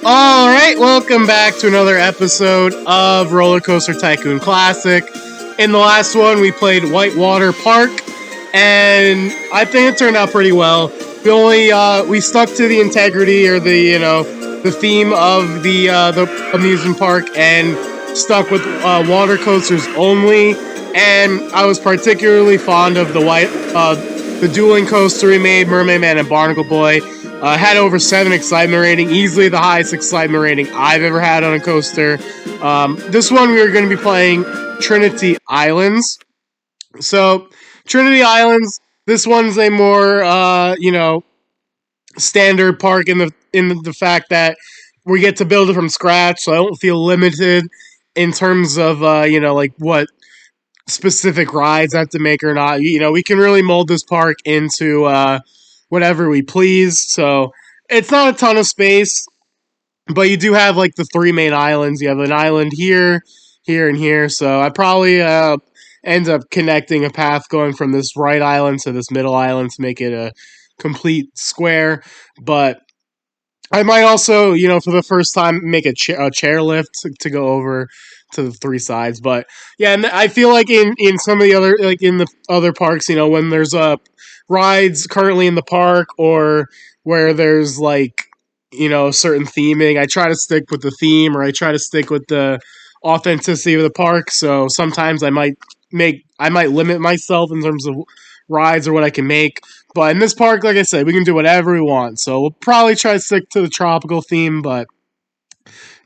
Alright, welcome back to another episode of RollerCoaster Tycoon Classic. In the last one, we played Whitewater Park, and I think it turned out pretty well. We stuck to the integrity or the theme of the amusement park and stuck with water coasters only. And I was particularly fond of the dueling coaster we made, Mermaid Man and Barnacle Boy. Had over 7 excitement rating, easily the highest excitement rating I've ever had on a coaster. This one we are going to be playing Trinity Islands. So, Trinity Islands, this one's a more, standard park in the fact that we get to build it from scratch, so I don't feel limited in terms of, what specific rides I have to make or not. We can really mold this park into, whatever we please. So it's not a ton of space, but you do have like the 3 main islands. You have an island here, here, and here. So I probably end up connecting a path going from this right island to this middle island to make it a complete square. But I might also, for the first time, make a chair lift to go over to the 3 sides. But yeah, and I feel like in some of the other, like in the other parks, when there's rides currently in the park or where there's certain theming, I try to stick with the theme or I try to stick with the authenticity of the park. So sometimes I might limit myself in terms of rides or what I can make. But in this park, like I said, we can do whatever we want. So we'll probably try to stick to the tropical theme, but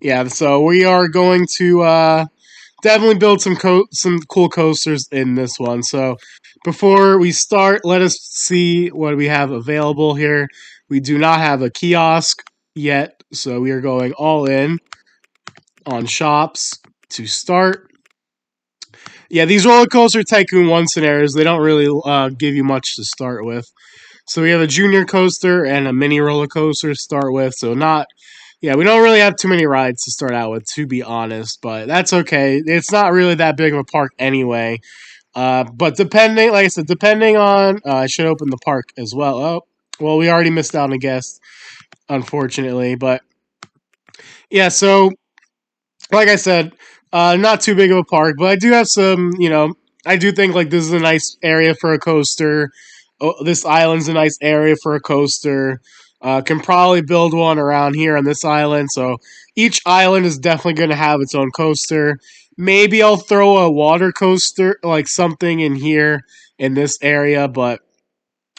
yeah, so we are going to definitely build some cool coasters in this one. So before we start, let us see what we have available here. We do not have a kiosk yet, so we are going all in on shops to start. Yeah, these Roller Coaster Tycoon 1 scenarios, they don't really give you much to start with. So we have a junior coaster and a mini roller coaster to start with. So we don't really have too many rides to start out with, to be honest. But that's okay. It's not really that big of a park anyway. But depending, like I said, I should open the park as well. Oh, well, we already missed out on a guest, unfortunately. But yeah, so like I said, not too big of a park, but I do have some, I do think like this is a nice area for a coaster. Oh, this island's a nice area for a coaster. Can probably build one around here on this island. So each island is definitely going to have its own coaster. Maybe I'll throw a water coaster, like something in here in this area, but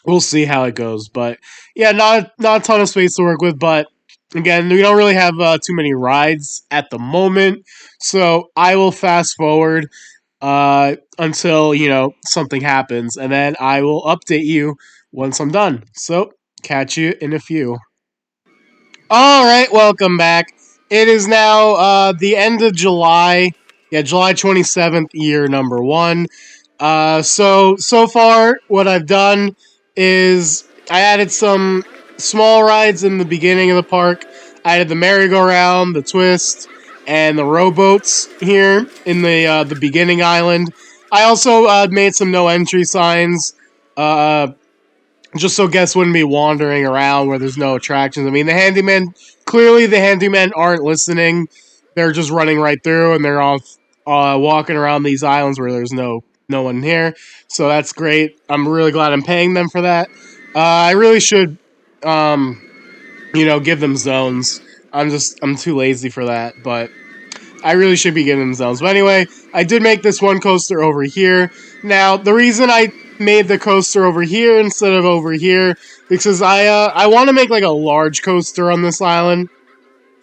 we'll see how it goes. But yeah, not a ton of space to work with. But again, we don't really have too many rides at the moment, so I will fast forward until something happens, and then I will update you once I'm done. So catch you in a few. All right, welcome back. It is now the end of July. Yeah, July 27th, year number 1. So far, what I've done is I added some small rides in the beginning of the park. I added the merry-go-round, the twist, and the rowboats here in the beginning island. I also made some no entry signs, just so guests wouldn't be wandering around where there's no attractions. I mean, the handymen aren't listening. They're just running right through, and they're all walking around these islands where there's no one here. So that's great. I'm really glad I'm paying them for that. I really should, give them zones. I'm too lazy for that, but I really should be giving them zones. But anyway, I did make this one coaster over here. Now, the reason I made the coaster over here instead of over here because I want to make like a large coaster on this island.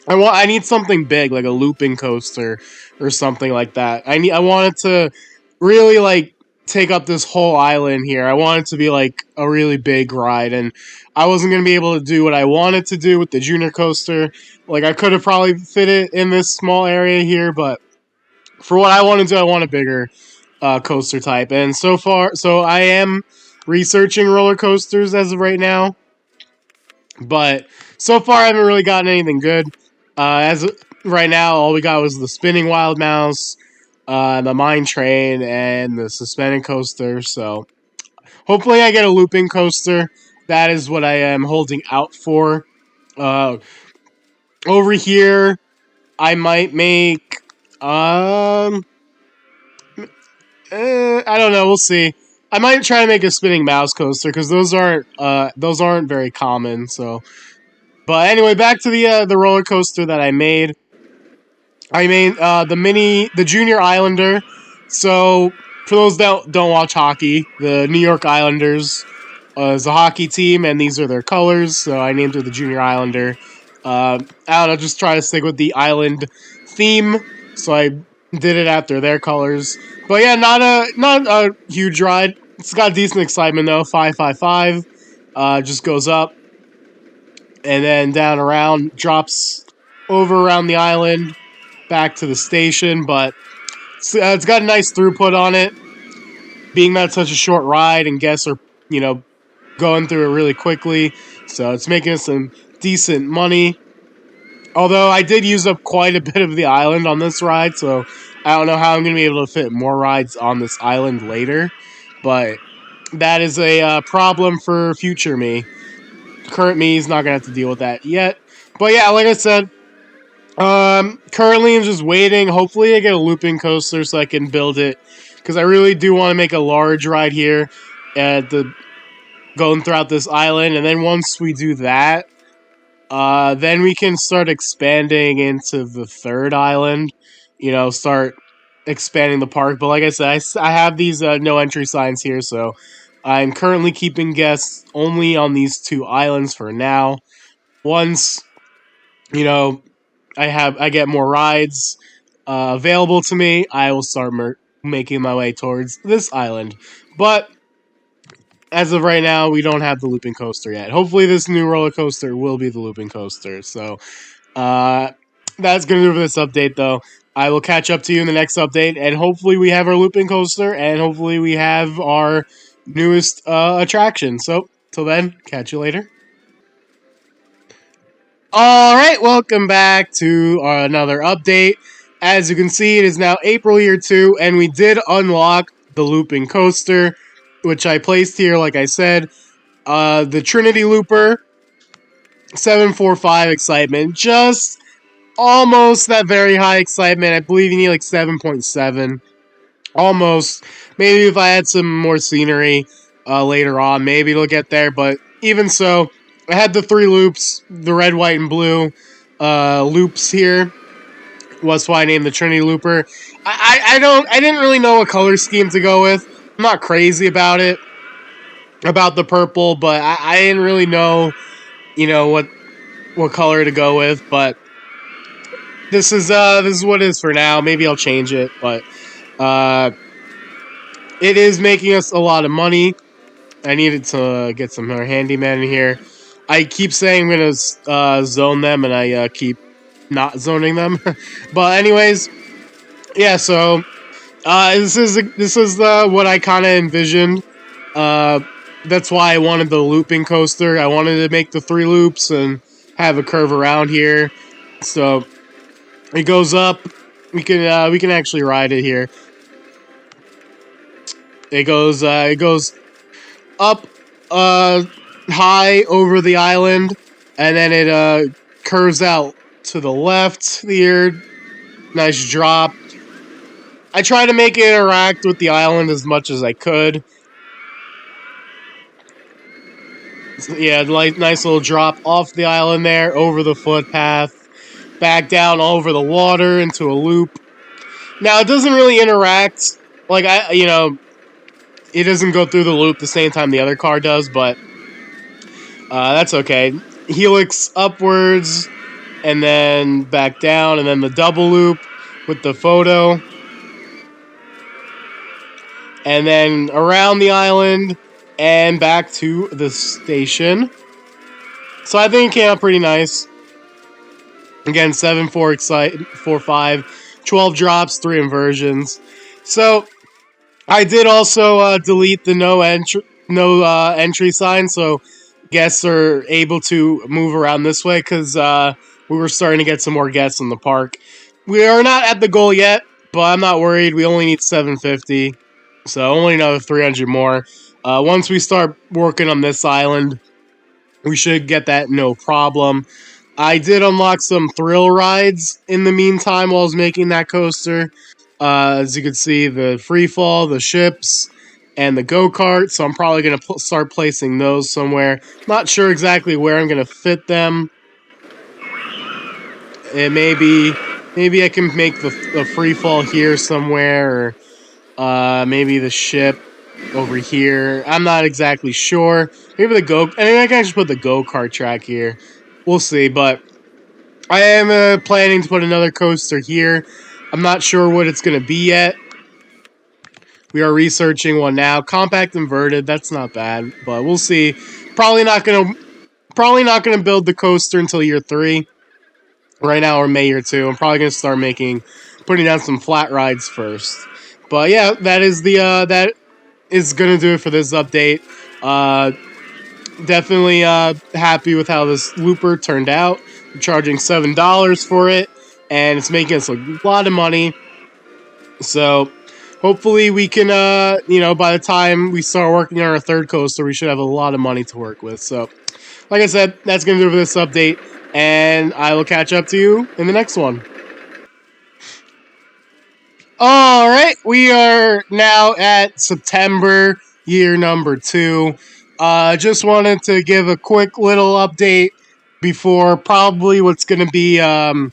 I need something big, like a looping coaster or something like that. I want it to really like take up this whole island here. I want it to be like a really big ride, and I wasn't gonna be able to do what I wanted to do with the junior coaster. Like I could have probably fit it in this small area here, but for what I want to do, I want a bigger coaster type. And so I am researching roller coasters as of right now, but so far I haven't really gotten anything good. As of right now, all we got was the spinning wild mouse, the mine train, and the suspended coaster. So hopefully I get a looping coaster. That is what I am holding out for. Uh, over here, I might make um I don't know. We'll see. I might try to make a spinning mouse coaster because those aren't very common. So, but anyway, back to the roller coaster that I made. I made the Junior Islander. So for those that don't watch hockey, the New York Islanders is a hockey team, and these are their colors. So I named it the Junior Islander. I don't know, just try to stick with the island theme. So I did it after their colors. But yeah, not a huge ride. It's got decent excitement though. 555 just goes up and then down around, drops over around the island, back to the station. But it's got a nice throughput on it. Being that it's such a short ride, and guests are going through it really quickly, so it's making us some decent money. Although I did use up quite a bit of the island on this ride, so I don't know how I'm going to be able to fit more rides on this island later. But that is a problem for future me. Current me is not going to have to deal with that yet. But yeah, like I said, currently I'm just waiting. Hopefully I get a looping coaster so I can build it. Because I really do want to make a large ride here at the going throughout this island. And then once we do that, then we can start expanding into the third island. Start expanding the park. But like I said, I have these no entry signs here, so I'm currently keeping guests only on these two islands for now. Once you know I get more rides available to me, I will start making my way towards this island. But as of right now, we don't have the looping coaster yet. Hopefully, this new roller coaster will be the looping coaster. So uh, that's going to do for this update, though. I will catch up to you in the next update, and hopefully we have our looping coaster, and hopefully we have our newest attraction. So, till then, catch you later. Alright, welcome back to another update. As you can see, it is now April year 2, and we did unlock the looping coaster, which I placed here, like I said. The Trinity Looper, 745 excitement, just almost that very high excitement. I believe you need like 7.7. Almost. Maybe if I had some more scenery later on, maybe it'll get there. But even so, I had the 3 loops, the red, white, and blue loops here. Was why I named the Trinity Looper. I didn't really know what color scheme to go with. I'm not crazy about it, about the purple, but I didn't really know, what color to go with. But this is what it is for now. Maybe I'll change it, but it is making us a lot of money. I needed to get some more handyman in here. I keep saying I'm gonna zone them, and I keep not zoning them. But anyways, yeah. So this is what I kind of envisioned. That's why I wanted the looping coaster. I wanted to make the 3 loops and have a curve around here. So it goes up. We can actually ride it here. It goes up high over the island, and then it curves out to the left here. Nice drop. I try to make it interact with the island as much as I could. Yeah, nice little drop off the island there, over the footpath, back down over the water into a loop. Now it doesn't really interact, like it doesn't go through the loop the same time the other car does, but that's okay. Helix upwards, and then back down, and then the double loop with the photo. And then around the island, and back to the station. So I think it came out pretty nice. Again, 7.4 12 drops, 3 inversions. So I did also delete the no entry sign, so guests are able to move around this way because we were starting to get some more guests in the park. We are not at the goal yet, but I'm not worried. We only need 750, so only another 300 more. Once we start working on this island, we should get that no problem. I did unlock some thrill rides in the meantime while I was making that coaster. As you can see, the free fall, the ships, and the go kart. So I'm probably gonna start placing those somewhere. Not sure exactly where I'm gonna fit them. And maybe I can make the free fall here somewhere, or maybe the ship over here. I'm not exactly sure. Maybe I mean, I can just put the go kart track here. We'll see, but I am planning to put another coaster here. I'm not sure what it's going to be yet. We are researching one now. Compact inverted, that's not bad, but we'll see. Probably not gonna build the coaster until year 3. Right now we're May year 2. I'm probably gonna start putting down some flat rides first. But yeah, that is gonna do it for this update. Definitely happy with how this looper turned out. We're charging $7 for it, and it's making us a lot of money. So hopefully we can, by the time we start working on our third coaster, we should have a lot of money to work with. So, like I said, that's going to do it for this update, and I will catch up to you in the next one. Alright, we are now at September, year number 2. Just wanted to give a quick little update before probably what's going to be the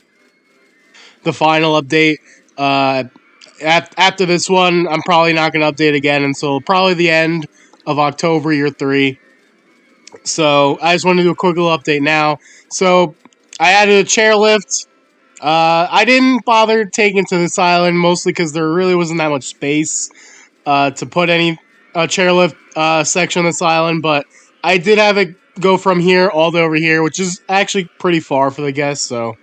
final update. After this one, I'm probably not going to update again until probably the end of October, year 3. So I just want to do a quick little update now. So I added a chairlift. I didn't bother taking to this island mostly because there really wasn't that much space to put any chairlift section on this island, but I did have it go from here all the way over here, which is actually pretty far for the guests, so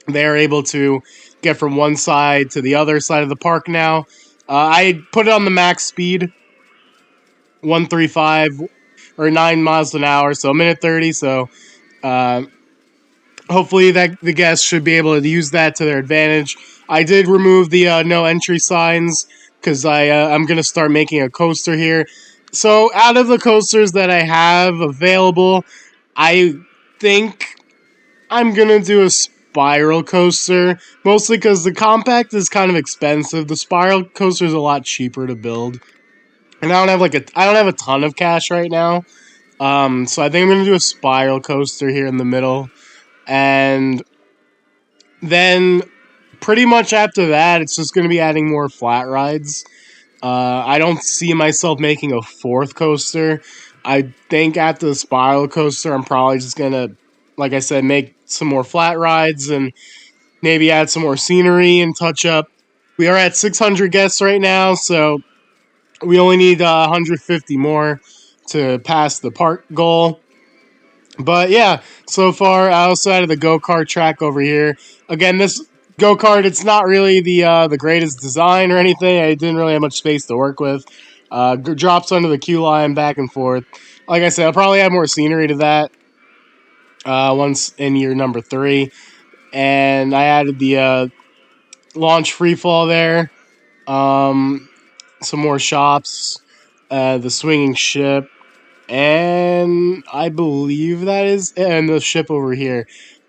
they're able to get from one side to the other side of the park now. I put it on the max speed, 135 or 9 miles an hour, so a minute 30. So uh, hopefully that the guests should be able to use that to their advantage. I did remove the no entry signs because I'm gonna start making a coaster here. So out of the coasters that I have available, I think I'm gonna do a spiral coaster, mostly because the compact is kind of expensive. The spiral coaster is a lot cheaper to build, and I don't have a ton of cash right now. So I think I'm gonna do a spiral coaster here in the middle, and then pretty much after that, it's just gonna be adding more flat rides. I don't see myself making a 4th coaster. I think after the spiral coaster, I'm probably just gonna, like I said, make some more flat rides and maybe add some more scenery and touch up. We are at 600 guests right now, so we only need 150 more to pass the park goal. But yeah, so far I also added the go kart track over here. Again, this go kart, it's not really the greatest design or anything. I didn't really have much space to work with. Drops under the queue line back and forth. Like I said, I'll probably add more scenery to that once in year number 3. And I added the launch free fall there. Some more shops, the swinging ship, and I believe that is, and the ship over here.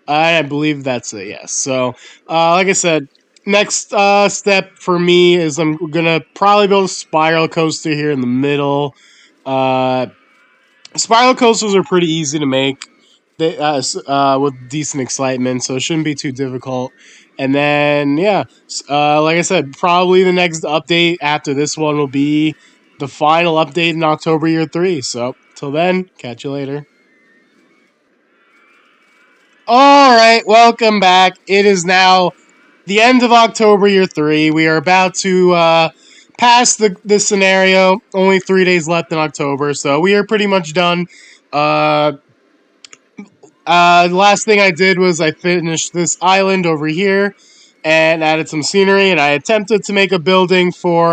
I believe that's it. Yes. So, like I said, next step for me is I'm gonna probably build a spiral coaster here in the middle. Uh, Spiral coasters are pretty easy to make. With decent excitement, so it shouldn't be too difficult. And then, yeah, like I said, probably the next update after this one will be the final update in October year 3. So, till then, catch you later. All right, welcome back. It is now the end of October year 3. We are about to pass this scenario. Only 3 days left in October, so we are pretty much done. The last thing I did was I finished this island over here and added some scenery, and I attempted to make a building for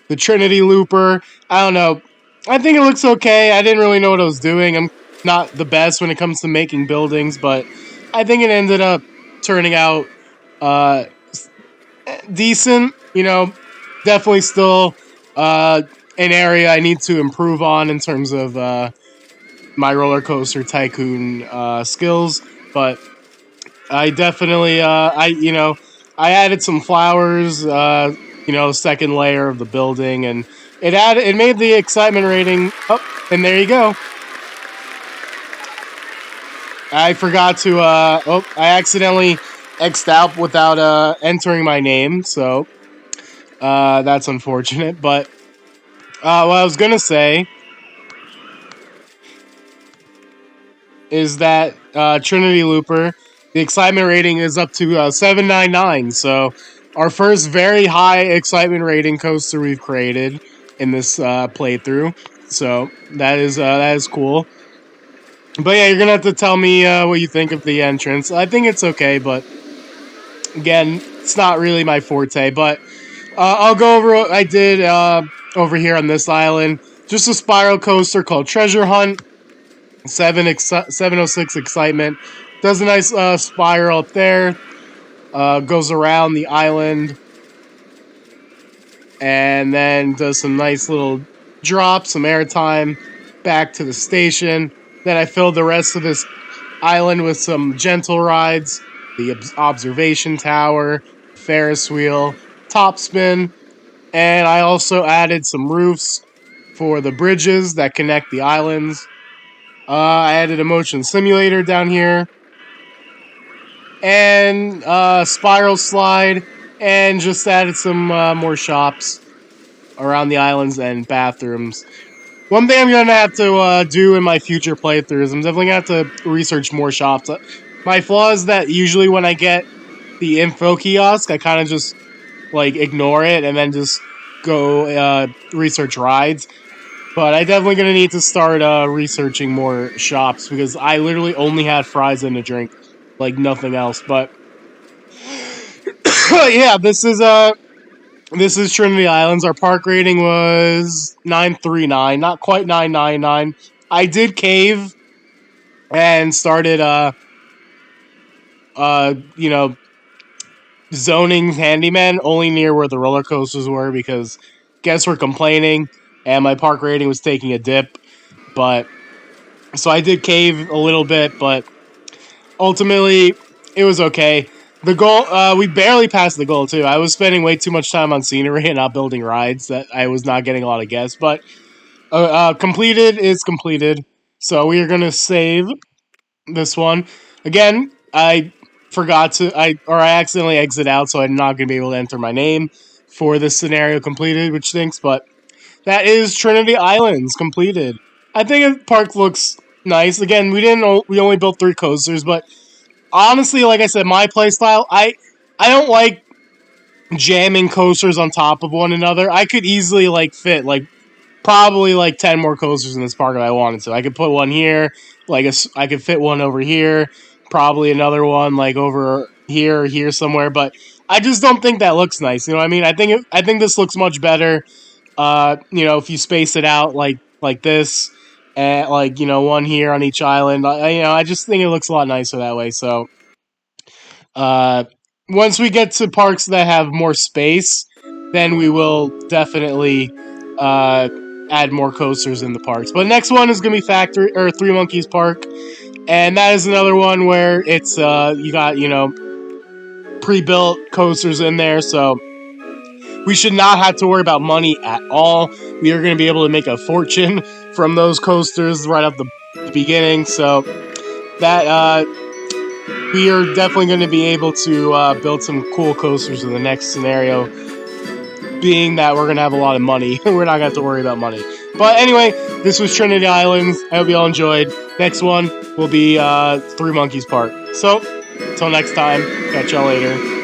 the Trinity Looper. I don't know. I think it looks okay. I didn't really know what I was doing. I'm not the best when it comes to making buildings, but I think it ended up turning out uh, decent. Definitely still an area I need to improve on in terms of my roller coaster tycoon skills. But I definitely, I added some flowers, second layer of the building, and it made the excitement rating up. And there you go. I forgot to, I accidentally X'd out without entering my name, so that's unfortunate. But what I was gonna say is that Trinity Looper, the excitement rating is up to 799. So our first very high excitement rating coaster we've created in this playthrough. So that is cool. But yeah, you're gonna have to tell me what you think of the entrance. I think it's okay, but again, it's not really my forte. But I'll go over what I did over here on this island. Just a spiral coaster called Treasure Hunt. 706 excitement. Does a nice spiral up there. Goes around the island. And then does some nice little drops, some airtime back to the station. Then I filled the rest of this island with some gentle rides. The observation tower, Ferris wheel, top spin. And I also added some roofs for the bridges that connect the islands. I added a motion simulator down here. And spiral slide. And just added some more shops around the islands and bathrooms. One thing I'm gonna have to do in my future playthroughs, I'm definitely gonna have to research more shops. My flaw is that usually when I get the info kiosk, I kind of just like ignore it and then just go research rides. But I definitely gonna need to start researching more shops because I literally only had fries and a drink, like nothing else. But yeah, this is Trinity Islands. Our park rating was 939, not quite 999. I did cave and started you know, zoning handyman only near where the roller coasters were because guests were complaining and my park rating was taking a dip. But so I did cave a little bit, but ultimately it was okay. The goal, we barely passed the goal too. I was spending way too much time on scenery and not building rides that I was not getting a lot of guests. But completed is completed. So we are gonna save this one again. I forgot to I accidentally exit out, so I'm not gonna be able to enter my name for this scenario completed, which stinks. But that is Trinity Islands completed. I think the park looks nice. Again, we only built 3 coasters, but honestly, like I said, my playstyle, I don't like jamming coasters on top of one another. I could easily like fit like probably like 10 more coasters in this park if I wanted to. I could put one here, I could fit one over here, probably another one like over here somewhere, but I just don't think that looks nice. You know what I mean? I think this looks much better. If you space it out like this, and like one here on each island. I just think it looks a lot nicer that way. So uh, once we get to parks that have more space, then we will definitely add more coasters in the parks. But next one is gonna be Factory or Three Monkeys Park, and that is another one where it's you got pre-built coasters in there, so we should not have to worry about money at all. We are going to be able to make a fortune from those coasters right at the beginning. So that we are definitely going to be able to build some cool coasters in the next scenario. Being that we're going to have a lot of money, we're not going to have to worry about money. But anyway, this was Trinity Islands. I hope you all enjoyed. Next one will be Three Monkeys Park. So, until next time, catch y'all later.